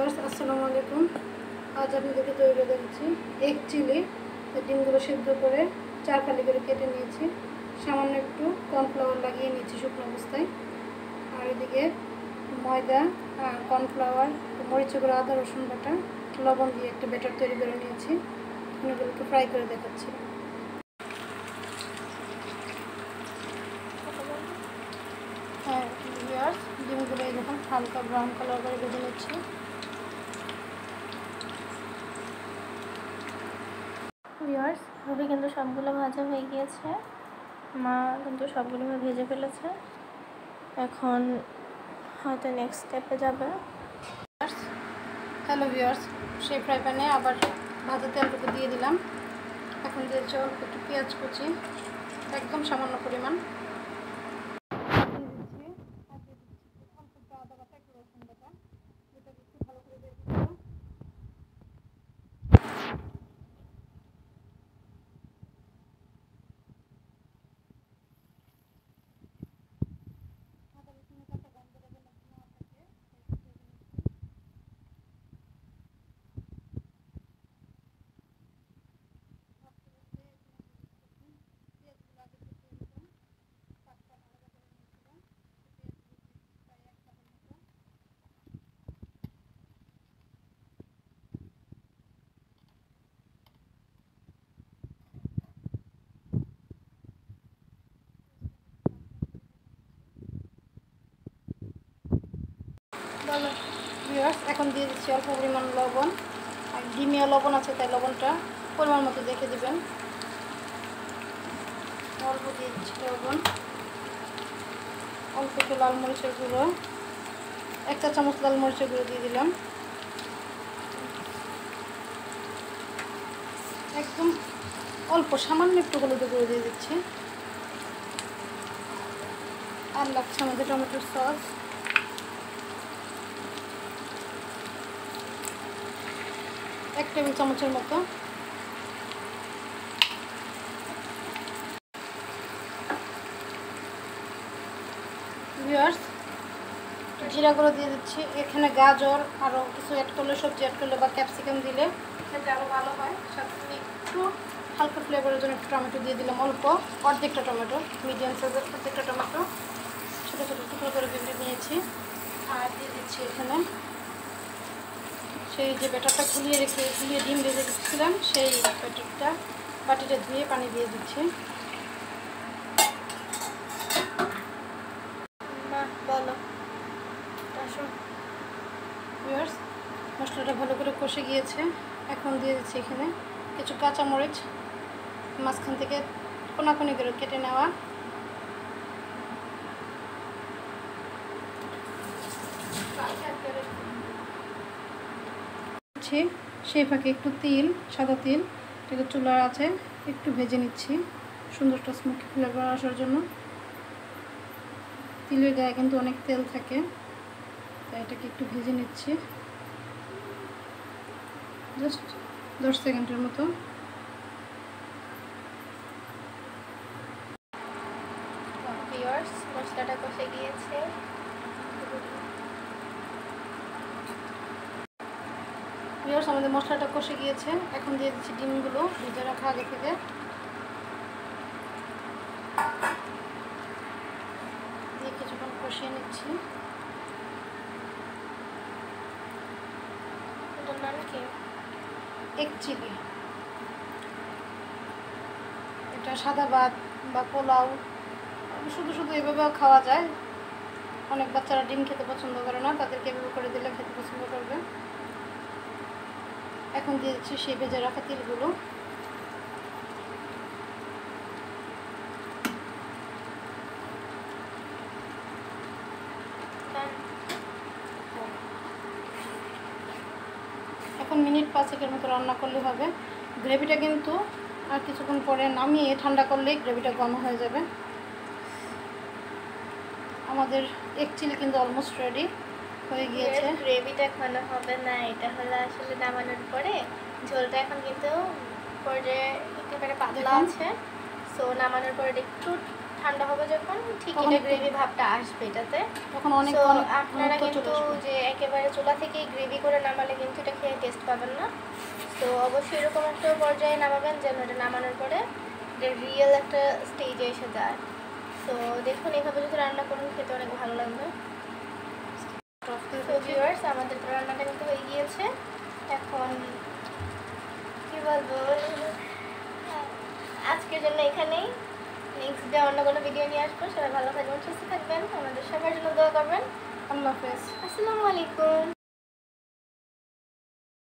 Viewers আসসালামু আলাইকুম। আজ আপনাদেরকে তৈরি করে দেখাচ্ছি এগ চিলি। ডিমগুলো সিদ্ধ করে 4 ফালি করে কেটে নিয়েছি, সামান্য একটু কর্নফ্লাওয়ার লাগিয়ে নিয়েছি শুকনো অবস্থায়, আর এদিকে ময়দা, কর্নফ্লাওয়ার, মরিচের গুঁড়ো, আদা রসুন বাটা, লবণ দিয়ে একটা ব্যাটার তৈরি করে নিয়েছি। এগুলোকে ফ্রাই করে দেখাচ্ছি। হ্যাঁ ভিউয়ার্স, ডিমগুলো এই দেখুন হালকা ব্রাউন কালার করে ভেজে নিচ্ছি। ভিউয়ার্স, রুবি কিন্তু সবগুলো ভাজা হয়ে গিয়েছে, মা কিন্তু সবগুলো ভেজে ফেলেছে। এখন হয়তো নেক্সট স্টেপে যাবে। হ্যালো ভিউয়ার্স, সেই ফ্রাই প্যানে আবার ভাজা তেলটুকু দিয়ে দিলাম। এখন দিয়েছি অল্প একটু পেঁয়াজ কুচি, একদম সামান্য পরিমাণ দিয়ে দিচ্ছি, আর দিয়ে দিচ্ছি অল্প একটু আদা বাটা, একটু রসুন বাটা, যেটা একটু ভালো করে দিয়ে দিচ্ছি। আদা রসুনের কাঁচা গন্ধটা যেন না থাকে পেঁয়াজগুলো আগে থেকে এরকম পাঁচটা আলাদা করে নিয়েছিলাম। প্রায় 1 কাপের মতো। ভিউয়ার্স, এখন দিয়ে দিচ্ছি অল্প পরিমাণ লবণ, আর ডিমিয়া লবণ আছে তাই লবণটা পরিমাণ মতো দেখে দিবেন। অল্প দিয়ে দিচ্ছি লবণ, অল্প একটু লাল মরিচের গুঁড়ো, 1 চা চামচ লাল মরিচের গুঁড়ো দিয়ে দিলাম। একদম অল্প সামান্য একটু হলুদের গুঁড়ো দিয়ে দিচ্ছি। আর লাগছে আমাদের টমেটোর সস, 1 টেবিল চামচের মতো। ভিউয়ার্স, জিরা গুঁড়ো দিয়ে দিচ্ছি। এখানে গাজর আরও কিছু অ্যাড করলে, সবজি অ্যাড করলে বা ক্যাপসিকাম দিলে খেতে আরও ভালো হয়। সাথে একটু হালকা ফ্লেভারের জন্য একটু টমেটো দিয়ে দিলাম, অল্প অর্ধেকটা টমেটো, মিডিয়াম সাইজের অর্ধেকটা টমেটো ছোটো ছোটো টুকরো করে কেটে নিয়েছি। আর দিয়ে দিচ্ছি এখানে সেই যে ব্যাটারটা গুলিয়ে ডিম ভেজে দিচ্ছিলাম, সেই ব্যাটারটা বাটিটা ধুয়ে পানি দিয়ে দিচ্ছি। বলো। ভিউয়ার্স, মশলাটা ভালো করে কষে গিয়েছে। এখন দিয়ে দিচ্ছি এখানে কিছু কাঁচামরিচ, মাঝখান থেকে কোনাকুনি করে কেটে নেওয়া। সেই ফাঁকে একটু তিল, সাদা তিল, এটা চুলার আছে একটু ভেজে নিচ্ছি সুন্দর একটা স্মোকি ফ্লেভার আসার জন্য। তিলের গায়ে কিন্তু অনেক তেল থাকে, তাই এটাকে একটু ভেজে নিচ্ছি জাস্ট 10 সেকেন্ডের মতো। ভিউয়ার্স, মশলাটা কষে গিয়েছে। ভিউয়ার্স, আমাদের মশলাটা কষে গিয়েছে। এখন দিয়ে দিচ্ছি ডিমগুলো ভেজে রাখা আগে থেকে। দিয়ে কিছুক্ষণ কষিয়ে নিচ্ছি। এটার নাম কি? Egg chilli. এটা সাদা ভাত বা পোলাও, শুধু শুধু এভাবেও খাওয়া যায়। অনেক বাচ্চারা ডিম খেতে পছন্দ করে না, তাদেরকে এভাবে করে দিলে খেতে পছন্দ করবে। এখন দিয়ে দিচ্ছি সেই ভেজে রাখা তিলগুলো। এখন মিনিট 5-এর মতো রান্না করলে হবে। গ্রেভিটা কিন্তু আর কিছুক্ষণ পরে নামিয়ে ঠান্ডা করলেই গ্রেভিটা ঘন হয়ে যাবে। আমাদের এগ চিলি কিন্তু অলমোস্ট রেডি হয়ে গিয়েছে। গ্রেভিটা ঘন হবে না, এটা হলো আসলে নামানোর পরে ঝোলটা এখন কিন্তু পর্যায়ে একেবারে পাতলা আছে। সো নামানোর পরে একটু ঠান্ডা হবে যখন ঠিক তখন এটা একটু- গ্রেভি ভাবটা আসবে এটাতে। তখন অনেক তো অনেক আপনারা অনেকটা চলে কিন্তু আসবে। যে একেবারে চুলা থেকেই গ্রেভি করে নামালে কিন্তু এটা খেয়ে টেস্ট পাবেন না। তো অবশ্যই এরকম একটা পর্যায়ে নামাবেন যেন এটা নামানোর পরে রিয়েল একটা স্টেজে এসে যায়। তো দেখুন এইভাবে যদি রান্না করুন খেতে অনেক ভালো লাগবে। তো ভিউয়ার্স, আমাদের তো রান্নাটা কিন্তু হয়ে গিয়েছে। এখন কি বলবো, আজকের জন্য এখানেই। নেক্সট ডে অন্য কোনো ভিডিও নিয়ে আসবো। সবাই ভালো থাকবেন, সুস্থ থাকবেন, আমাদের সবার জন্য দোয়া করবেন। আল্লাহ হাফেজ। আসসালামু আলাইকুম।